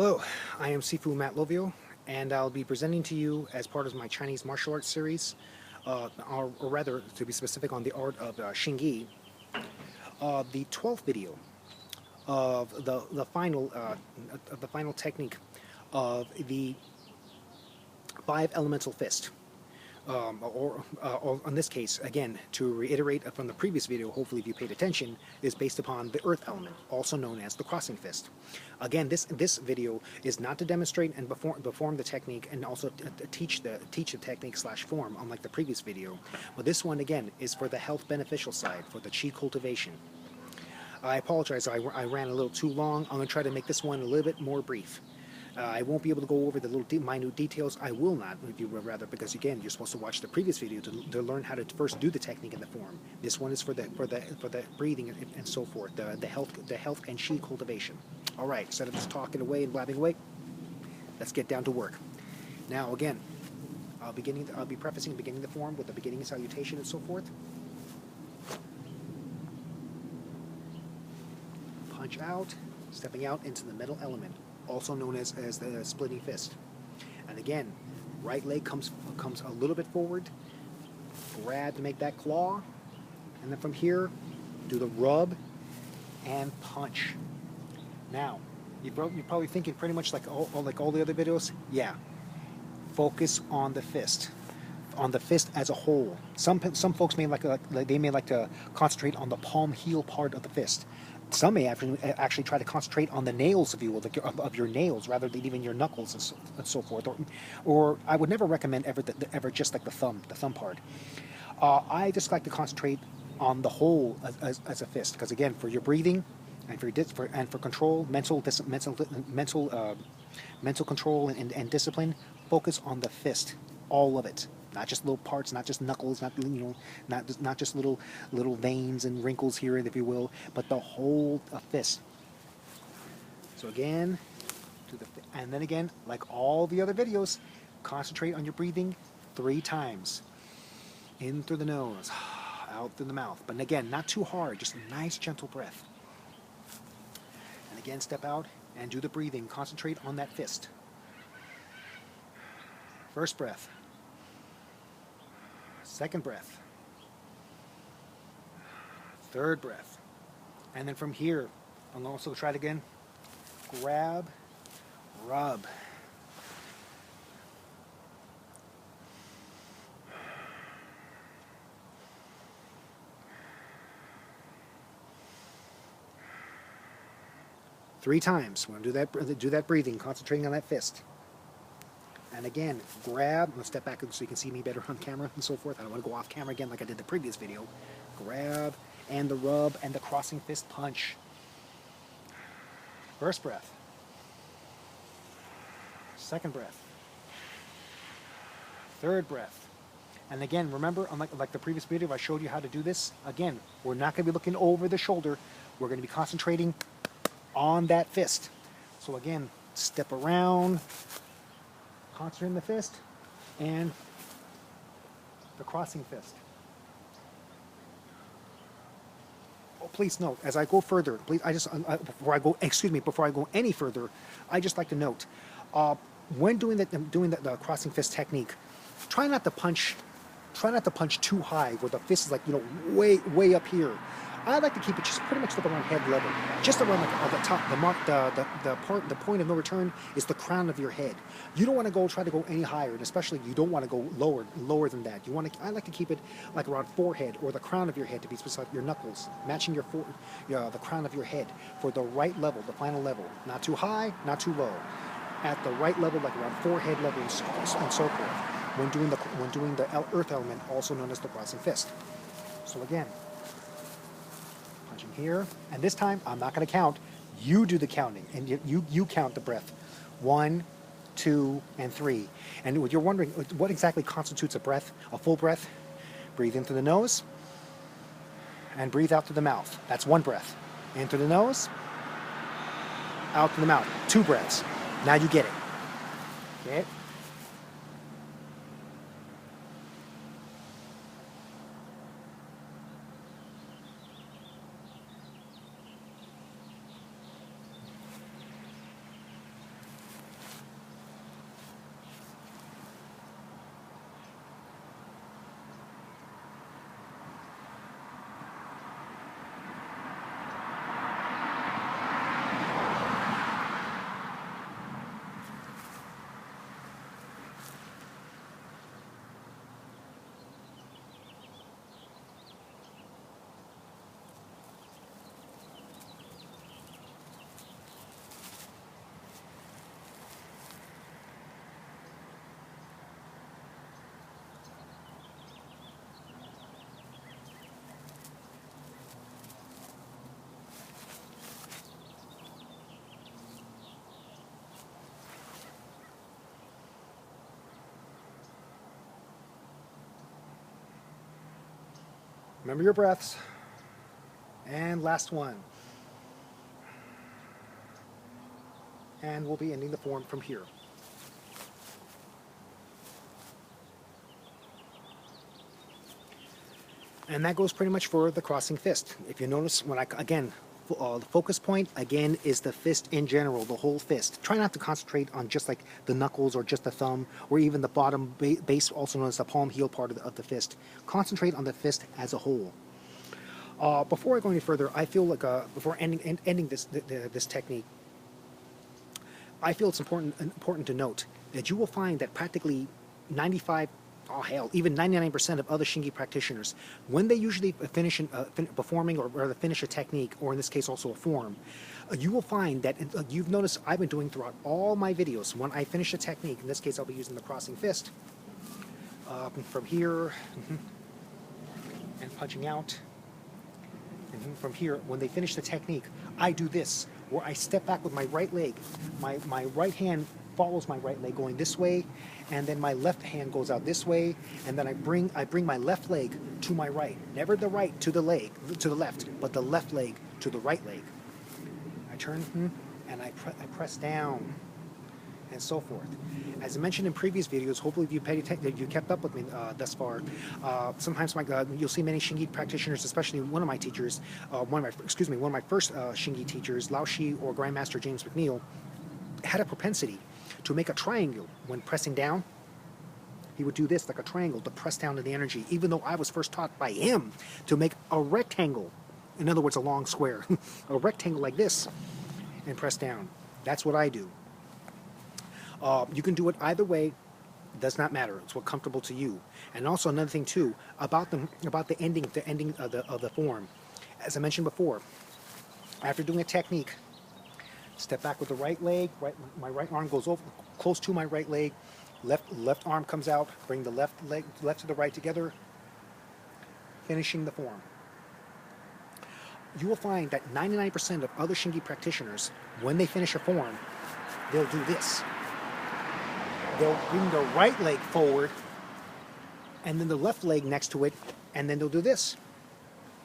Hello, I am Sifu Matt Lovio, and I'll be presenting to you as part of my Chinese martial arts series, or rather, to be specific, on the art of Hsing, the 12th video of the final technique of the five elemental fist. Or in this case, again, to reiterate from the previous video, hopefully if you paid attention, is based upon the earth element, also known as the crossing fist. Again, this video is not to demonstrate and perform the technique and also teach the technique / form, unlike the previous video. But this one, again, is for the health beneficial side, for the chi cultivation. I apologize, I ran a little too long. I'm going to try to make this one a little bit more brief. I won't be able to go over the little minute details. I will not, if you would rather, because again, you're supposed to watch the previous video to learn how to first do the technique and the form. This one is for the breathing and so forth, the health and chi cultivation. All right, instead of just talking away and blabbing away, let's get down to work. Now, again, I'll be prefacing beginning the form with the beginning salutation and so forth. Punch out, stepping out into the middle element, also known as the splitting fist. And again, right leg comes a little bit forward, grab to make that claw, and then from here, do the rub and punch. Now, you're probably thinking pretty much like all the other videos. Yeah, focus on the fist as a whole. Some folks may like to concentrate on the palm heel part of the fist. Some may actually try to concentrate on the nails, if you will, of your nails, rather than even your knuckles and so forth. Or I would never recommend ever just like the thumb part. I just like to concentrate on the whole as a fist, because again, for your breathing and for control, mental control and discipline, focus on the fist, all of it. Not just little parts, not just knuckles, not just little veins and wrinkles here, if you will, but the whole fist. So again, and then again, like all the other videos, concentrate on your breathing 3 times. In through the nose, out through the mouth. But again, not too hard, just a nice gentle breath. And again, step out and do the breathing. Concentrate on that fist. First breath. Second breath. Third breath. And then from here, I'll also try it again. Grab, rub. Three times. We're going to do that breathing, concentrating on that fist. And again, grab. I'm going to step back so you can see me better on camera and so forth. I don't want to go off camera again like I did the previous video. Grab, and the rub, and the crossing fist punch. First breath. Second breath. Third breath. And again, remember, like the previous video, if I showed you how to do this, again, we're not going to be looking over the shoulder. We're going to be concentrating on that fist. So again, step around, concentrate on the fist, and the crossing fist. Oh, please note, as I go further, please, before I go any further, I just like to note, when doing the crossing fist technique, try not to punch too high where the fist is way up here. I like to keep it just pretty much like around head level, just around the top. The point of no return is the crown of your head. You don't want to try to go any higher, and especially you don't want to go lower than that. I like to keep it like around forehead or the crown of your head, to be specific, your knuckles, matching the crown of your head for the right level, the final level. Not too high, not too low. At the right level, like around forehead level and so forth. When doing the earth element, also known as the crossing fist. So again, punching here, and this time I'm not going to count. You do the counting, and you count the breath. 1, 2, and 3. And you're wondering what exactly constitutes a breath, a full breath. Breathe in through the nose, and breathe out through the mouth. That's one breath. In through the nose, out through the mouth. 2 breaths. Now you get it. Okay. Remember your breaths. And last one. And we'll be ending the form from here. And that goes pretty much for the crossing fist. If you notice, when again, the focus point, again, is the fist in general, the whole fist. Try not to concentrate on just like the knuckles or just the thumb or even the bottom base, also known as the palm heel part of the fist. Concentrate on the fist as a whole. Before I go any further, I feel like, before ending this technique, I feel it's important to note that you will find that practically 95, oh hell, even 99% of other Shingi practitioners, when they usually finish performing or finish a technique, or in this case also a form, you will find that you've noticed I've been doing throughout all my videos, when I finish a technique, in this case I'll be using the crossing fist, from here, and punching out, and from here, when they finish the technique, I do this, where I step back with my right leg. My right hand follows my right leg going this way, and then my left hand goes out this way, and then I bring my left leg to my right. Never the right to the left, but the left leg to the right leg. I turn and I press down, and so forth. As I mentioned in previous videos, hopefully if you kept up with me thus far, sometimes you'll see many Shingi practitioners, especially one of my teachers, one of my first Shingi teachers, Lao Shi or Grandmaster James McNeil, had a propensity to make a triangle when pressing down. He would do this like a triangle to press down to the energy, even though I was first taught by him to make a rectangle. In other words, a long square, a rectangle like this, and press down. That's what I do. You can do it either way. It does not matter. It's what's comfortable to you. And also another thing too about the ending of the form. As I mentioned before, after doing a technique, step back with the right leg. My right arm goes over close to my right leg. Left arm comes out. Bring the left to the right together. Finishing the form. You will find that 99% of other Shingi practitioners, when they finish a form, they'll do this. They'll bring the right leg forward, and then the left leg next to it, and then they'll do this.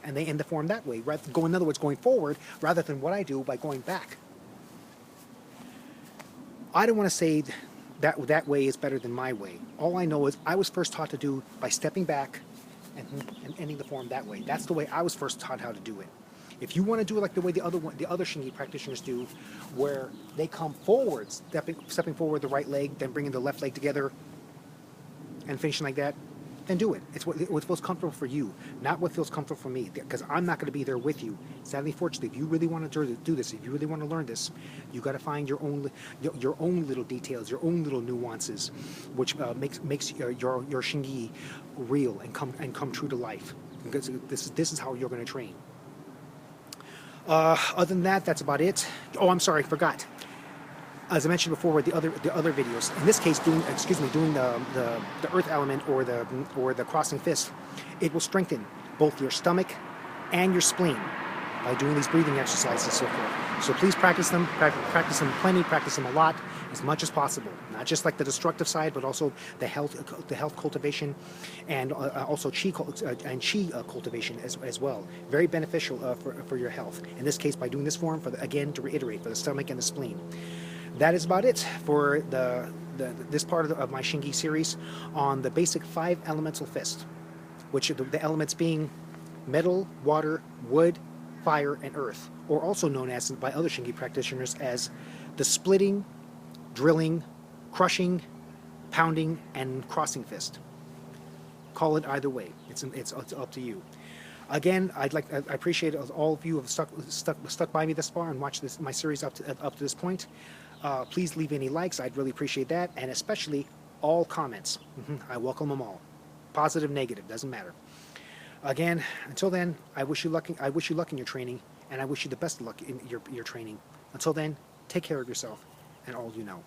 And they end the form that way. In other words, going forward, rather than what I do by going back. I don't want to say that way is better than my way. All I know is I was first taught to do by stepping back and ending the form that way. That's the way I was first taught how to do it. If you want to do it like the way the other Shingi practitioners do, where they come forward, stepping forward the right leg, then bringing the left leg together, and finishing like that, then do it. It's what feels comfortable for you, not what feels comfortable for me, because I'm not going to be there with you. Sadly, fortunately, if you really want to do this, if you really want to learn this, you got to find your own little details, your own little nuances, which makes your Shingi real and come true to life. Because this is how you're going to train. Other than that, that's about it. Oh, I'm sorry, I forgot. As I mentioned before, with the other videos, in this case, doing the earth element or the crossing fist, it will strengthen both your stomach and your spleen by doing these breathing exercises and so forth. So please practice them. Practice them plenty. Practice them a lot, as much as possible. Not just like the destructive side, but also the health cultivation, and also chi cultivation as well. Very beneficial for your health. In this case, by doing this form, again to reiterate, for the stomach and the spleen. That is about it for this part of my Shingi series on the basic 5 elemental fist, which are the elements being metal, water, wood, fire, and earth, or also known as by other Shingi practitioners as the splitting, drilling, crushing, pounding, and crossing fist. Call it either way. It's up to you. Again, I appreciate all of you who have stuck by me this far and watched my series up to this point. Please leave any likes. I'd really appreciate that, and especially all comments. I welcome them all, positive, negative, doesn't matter. Again, until then, I wish you luck in your training, and I wish you the best of luck in your training. Until then, take care of yourself and all you know.